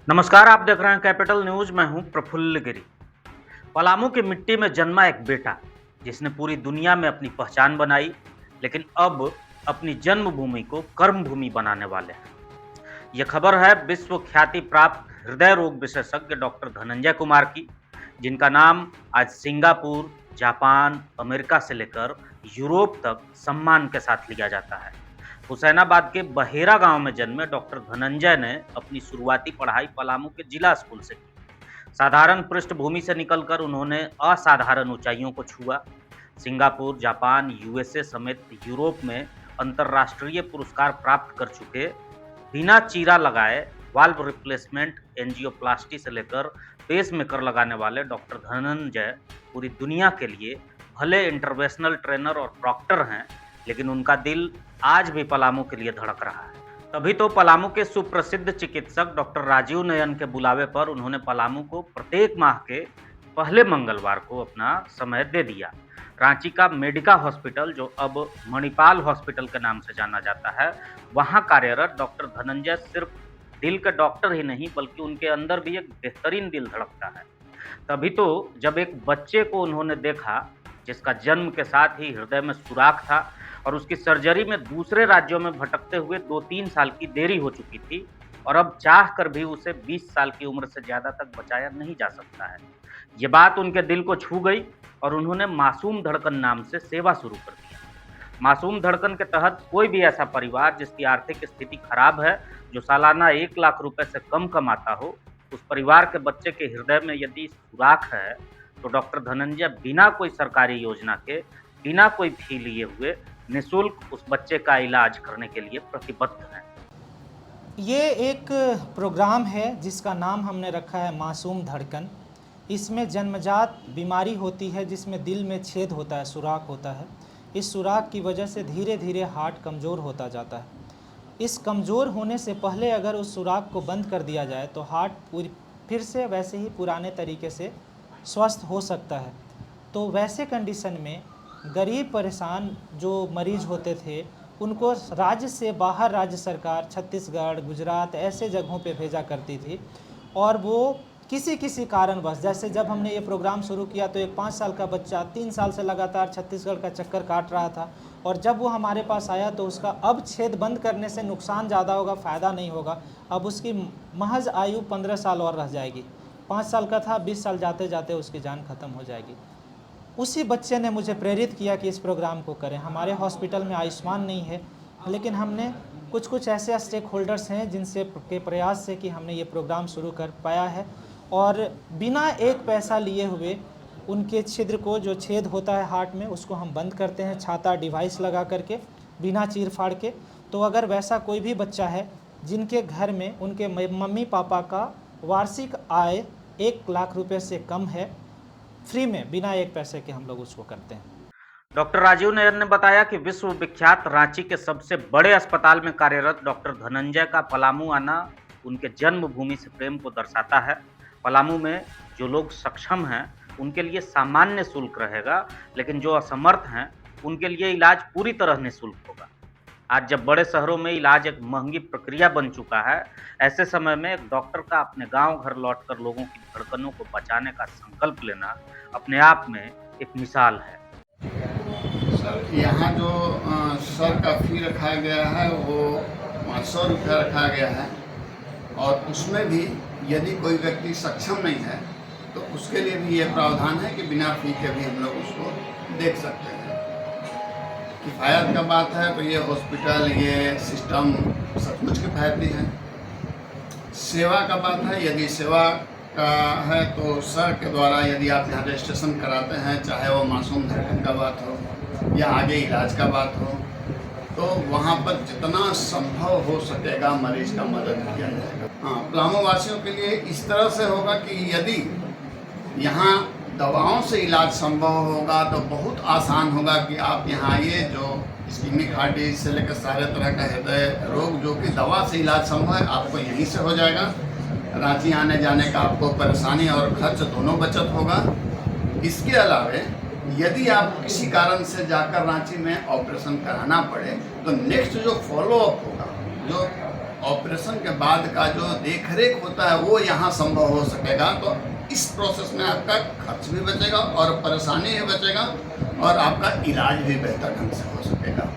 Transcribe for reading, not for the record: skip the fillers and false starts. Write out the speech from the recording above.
नमस्कार, आप देख रहे हैं कैपिटल न्यूज। मैं हूं प्रफुल्ल गिरी। पलामू की मिट्टी में जन्मा एक बेटा जिसने पूरी दुनिया में अपनी पहचान बनाई, लेकिन अब अपनी जन्मभूमि को कर्मभूमि बनाने वाले हैं। ये खबर है विश्व ख्याति प्राप्त हृदय रोग विशेषज्ञ डॉक्टर धनंजय कुमार की, जिनका नाम आज सिंगापुर, जापान, अमेरिका से लेकर यूरोप तक सम्मान के साथ लिया जाता है। हुसैनाबाद के बहेरा गांव में जन्मे डॉक्टर धनंजय ने अपनी शुरुआती पढ़ाई पलामू के जिला स्कूल से की। साधारण पृष्ठभूमि से निकलकर उन्होंने असाधारण ऊंचाइयों को छुआ। सिंगापुर, जापान, यूएसए समेत यूरोप में अंतर्राष्ट्रीय पुरस्कार प्राप्त कर चुके, बिना चीरा लगाए वाल्व रिप्लेसमेंट, एंजियोप्लास्टी से लेकर पेसमेकर लगाने वाले डॉक्टर धनंजय पूरी दुनिया के लिए भले इंटरवेंशनल ट्रेनर और डॉक्टर हैं, लेकिन उनका दिल आज भी पलामू के लिए धड़क रहा है। तभी तो पलामू के सुप्रसिद्ध चिकित्सक डॉक्टर राजीव नयन के बुलावे पर उन्होंने पलामू को प्रत्येक माह के पहले मंगलवार को अपना समय दे दिया। रांची का मेडिका हॉस्पिटल, जो अब मणिपाल हॉस्पिटल के नाम से जाना जाता है, वहां कार्यरत डॉक्टर धनंजय सिर्फ दिल के डॉक्टर ही नहीं, बल्कि उनके अंदर भी एक बेहतरीन दिल धड़कता है। तभी तो जब एक बच्चे को उन्होंने देखा जिसका जन्म के साथ ही हृदय में सुराख था और उसकी सर्जरी में दूसरे राज्यों में भटकते हुए 2-3 साल की देरी हो चुकी थी, और अब चाह कर भी उसे 20 साल की उम्र से ज़्यादा तक बचाया नहीं जा सकता है। ये बात उनके दिल को छू गई और उन्होंने मासूम धड़कन नाम से सेवा शुरू कर दिया। मासूम धड़कन के तहत कोई भी ऐसा परिवार जिसकी आर्थिक स्थिति खराब है, जो सालाना 1 लाख रुपए से कम कमाता हो, उस परिवार के बच्चे के हृदय में यदि सुराख है, तो डॉक्टर धनंजय बिना कोई सरकारी योजना के, बिना कोई फी लिए हुए निःशुल्क उस बच्चे का इलाज करने के लिए प्रतिबद्ध हैं। ये एक प्रोग्राम है जिसका नाम हमने रखा है मासूम धड़कन। इसमें जन्मजात बीमारी होती है जिसमें दिल में छेद होता है, सुराख होता है। इस सुराख की वजह से धीरे धीरे हार्ट कमज़ोर होता जाता है। इस कमज़ोर होने से पहले अगर उस सुराख को बंद कर दिया जाए तो हार्ट पूरी फिर से वैसे ही पुराने तरीके से स्वस्थ हो सकता है। तो वैसे कंडीशन में गरीब परेशान जो मरीज़ होते थे, उनको राज्य से बाहर राज्य सरकार छत्तीसगढ़, गुजरात ऐसे जगहों पे भेजा करती थी, और वो किसी किसी कारणवश, जैसे जब हमने ये प्रोग्राम शुरू किया तो एक 5 साल का बच्चा 3 साल से लगातार छत्तीसगढ़ का चक्कर काट रहा था, और जब वो हमारे पास आया तो उसका अब छेद बंद करने से नुकसान ज़्यादा होगा, फ़ायदा नहीं होगा। अब उसकी महज आयु 15 साल और रह जाएगी। 5 साल का था, 20 साल जाते जाते उसकी जान ख़त्म हो जाएगी। उसी बच्चे ने मुझे प्रेरित किया कि इस प्रोग्राम को करें। हमारे हॉस्पिटल में आयुष्मान नहीं है, लेकिन हमने कुछ ऐसे स्टेक होल्डर्स हैं जिनसे के प्रयास से कि हमने ये प्रोग्राम शुरू कर पाया है, और बिना एक पैसा लिए हुए उनके छिद्र को, जो छेद होता है हार्ट में, उसको हम बंद करते हैं छाता डिवाइस लगा करके, बिना चीर फाड़ के। तो अगर वैसा कोई भी बच्चा है जिनके घर में उनके मम्मी पापा का वार्षिक आय 1 लाख रुपये से कम है, फ्री में बिना एक पैसे के हम लोग उसको करते हैं। डॉक्टर राजीव नयन ने बताया कि विश्व विख्यात रांची के सबसे बड़े अस्पताल में कार्यरत डॉक्टर धनंजय का पलामू आना उनके जन्मभूमि से प्रेम को दर्शाता है। पलामू में जो लोग सक्षम हैं उनके लिए सामान्य शुल्क रहेगा, लेकिन जो असमर्थ हैं उनके लिए इलाज पूरी तरह निःशुल्क होगा। आज जब बड़े शहरों में इलाज एक महंगी प्रक्रिया बन चुका है, ऐसे समय में एक डॉक्टर का अपने गांव घर लौटकर लोगों की धड़कनों को बचाने का संकल्प लेना अपने आप में एक मिसाल है। सर, यहाँ जो सर का फी रखा गया है वो 100 रुपया रखा गया है, और उसमें भी यदि कोई व्यक्ति सक्षम नहीं है तो उसके लिए भी ये प्रावधान है कि बिना फी के भी हम लोग उसको देख सकते हैं। किफ़ायत का बात है तो ये हॉस्पिटल, ये सिस्टम सचमुच किफ़ायती है। सेवा का बात है, यदि सेवा का है तो सर के द्वारा यदि आप यहाँ रजिस्ट्रेशन कराते हैं, चाहे वो मासूम धड़कन का बात हो या आगे इलाज का बात हो, तो वहाँ पर जितना संभव हो सकेगा मरीज का मदद किया जाएगा। हाँ, पलामू वासियों के लिए इस तरह से होगा कि यदि यहाँ दवाओं से इलाज संभव होगा तो बहुत आसान होगा कि आप यहाँ आइए। जो इस्कीमिक हार्ट डिजीज से लेकर सारे तरह का हृदय रोग जो कि दवा से इलाज संभव है, आपको यहीं से हो जाएगा। रांची आने जाने का आपको परेशानी और खर्च दोनों बचत होगा। इसके अलावा यदि आप किसी कारण से जाकर रांची में ऑपरेशन कराना पड़े तो नेक्स्ट जो फॉलोअप होगा, जो ऑपरेशन के बाद का जो देखरेख होता है वो यहाँ संभव हो सकेगा। तो इस प्रोसेस में आपका खर्च भी बचेगा और परेशानी भी बचेगा और आपका इलाज भी बेहतर ढंग से हो सकेगा।